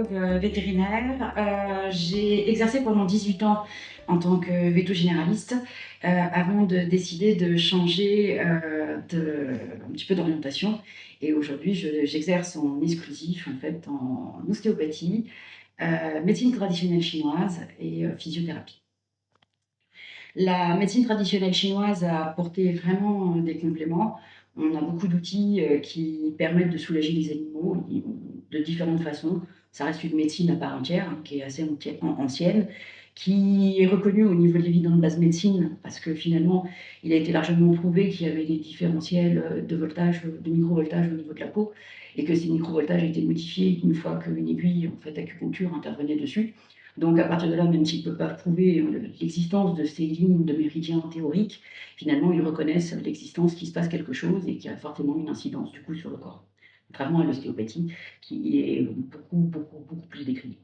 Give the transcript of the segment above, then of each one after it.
dermatologue vétérinaire. J'ai exercé pendant 18 ans en tant que véto-généraliste avant de décider de changer un petit peu d'orientation. Et aujourd'hui, j'exerce en exclusif en fait en ostéopathie, médecine traditionnelle chinoise et physiothérapie. La médecine traditionnelle chinoise a apporté vraiment des compléments. On a beaucoup d'outils qui permettent de soulager les animaux de différentes façons. Ça reste une médecine à part entière, hein, qui est assez ancienne, qui est reconnue au niveau de l'évidence de base médecine, parce que finalement, il a été largement prouvé qu'il y avait des différentiels de voltage, de microvoltage au niveau de la peau, et que ces microvoltages étaient modifiés une fois qu'une aiguille en fait, acupuncture intervenait dessus. Donc à partir de là, même s'ils ne peuvent pas prouver l'existence de ces lignes de méridiens théoriques, finalement ils reconnaissent l'existence qu'il se passe quelque chose et qu'il y a forcément une incidence du coup sur le corps. Contrairement à l'ostéopathie qui est beaucoup plus décriée.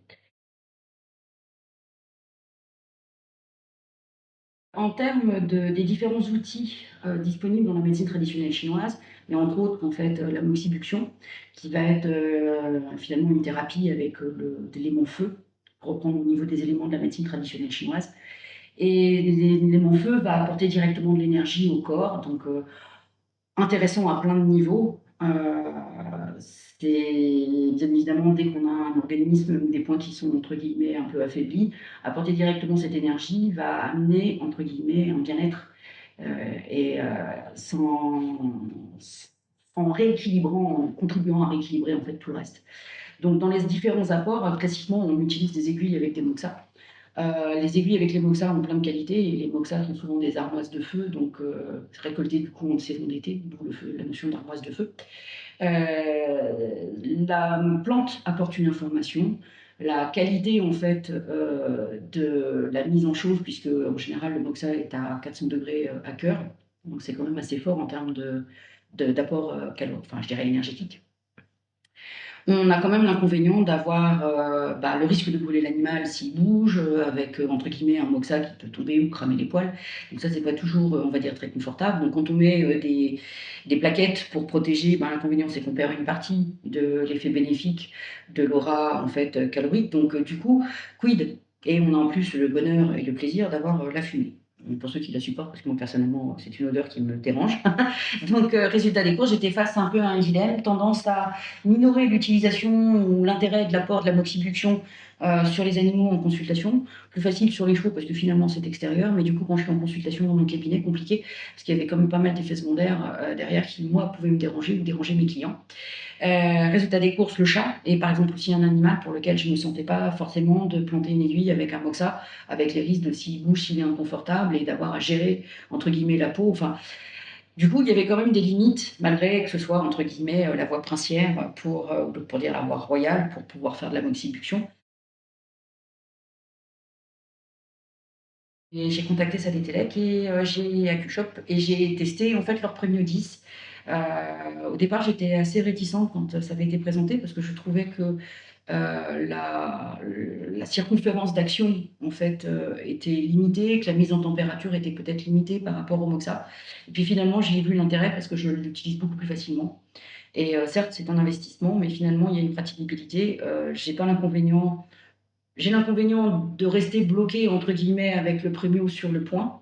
En termes des différents outils disponibles dans la médecine traditionnelle chinoise, il y a entre autres en fait la moxibuction, qui va être finalement une thérapie avec l'élément feu, pour reprendre au niveau des éléments de la médecine traditionnelle chinoise. Et l'élément feu va apporter directement de l'énergie au corps, donc intéressant à plein de niveaux. C'est bien évidemment dès qu'on a un organisme, des points qui sont entre guillemets un peu affaiblis, apporter directement cette énergie va amener entre guillemets un bien-être et en rééquilibrant, en contribuant à rééquilibrer en fait tout le reste. Donc dans les différents apports, classiquement on utilise des aiguilles avec des moxas. Les aiguilles avec les moxas ont plein de qualités et les moxas sont souvent des armoises de feu, donc récoltées du coup en saison d'été, d'où la notion d'armoise de feu. La plante apporte une information. La qualité en fait de la mise en chauffe, puisque en général le moxa est à 400 degrés à cœur, donc c'est quand même assez fort en termes d'apport enfin je dirais énergétique. On a quand même l'inconvénient d'avoir le risque de brûler l'animal s'il bouge, avec entre guillemets un moxa qui peut tomber ou cramer les poils. Donc ça, c'est pas toujours, on va dire, très confortable. Donc quand on met des plaquettes pour protéger, l'inconvénient c'est qu'on perd une partie de l'effet bénéfique de l'aura en fait calorique. Donc du coup, quid? Et on a en plus le bonheur et le plaisir d'avoir la fumée. Pour ceux qui la supportent, parce que moi personnellement, c'est une odeur qui me dérange. Donc, résultat des courses, j'étais face un peu à un dilemme, tendance à minorer l'utilisation ou l'intérêt de l'apport de la moxibuction sur les animaux en consultation. Plus facile sur les chevaux parce que finalement c'est extérieur, mais du coup quand je suis en consultation dans mon cabinet, compliqué parce qu'il y avait quand même pas mal d'effets secondaires derrière qui moi pouvaient me déranger ou déranger mes clients. Résultat des courses, le chat est par exemple aussi un animal pour lequel je ne me sentais pas forcément de planter une aiguille avec un moxa, avec les risques de s'il bouge, s'il est inconfortable et d'avoir à gérer entre guillemets la peau. Enfin, du coup, il y avait quand même des limites, malgré que ce soit, entre guillemets, la voie princière pour dire la voie royale, pour pouvoir faire de la moxibuction. Et j'ai contacté Saletelec et j'ai AcuShop et j'ai testé, en fait, leur Premio 10. Au départ, j'étais assez réticente quand ça avait été présenté parce que je trouvais que la circonférence d'action, en fait, était limitée, que la mise en température était peut-être limitée par rapport au Moxa. Et puis finalement, j'y ai vu l'intérêt parce que je l'utilise beaucoup plus facilement. Et certes, c'est un investissement, mais finalement, il y a une praticabilité. J'ai l'inconvénient de rester bloqué, entre guillemets, avec le Premio sur le point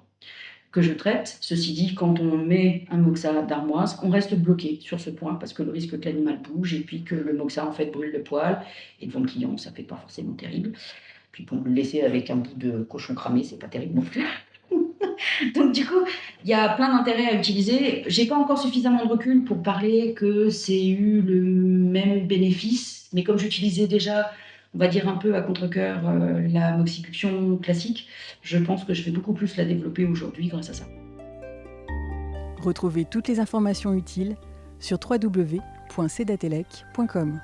que je traite. Ceci dit, quand on met un moxa d'armoise, on reste bloqué sur ce point parce que le risque que l'animal bouge et puis que le moxa en fait brûle le poil et devant le client, ça fait pas forcément terrible. Puis pour le laisser avec un bout de cochon cramé, c'est pas terrible non plus. Donc du coup, il y a plein d'intérêts à utiliser. J'ai pas encore suffisamment de recul pour parler que c'est eu le même bénéfice, mais comme j'utilisais déjà, on va dire un peu à contre-cœur, la moxibuction classique, je pense que je vais beaucoup plus la développer aujourd'hui grâce à ça. Retrouvez toutes les informations utiles sur www.cedatelec.com.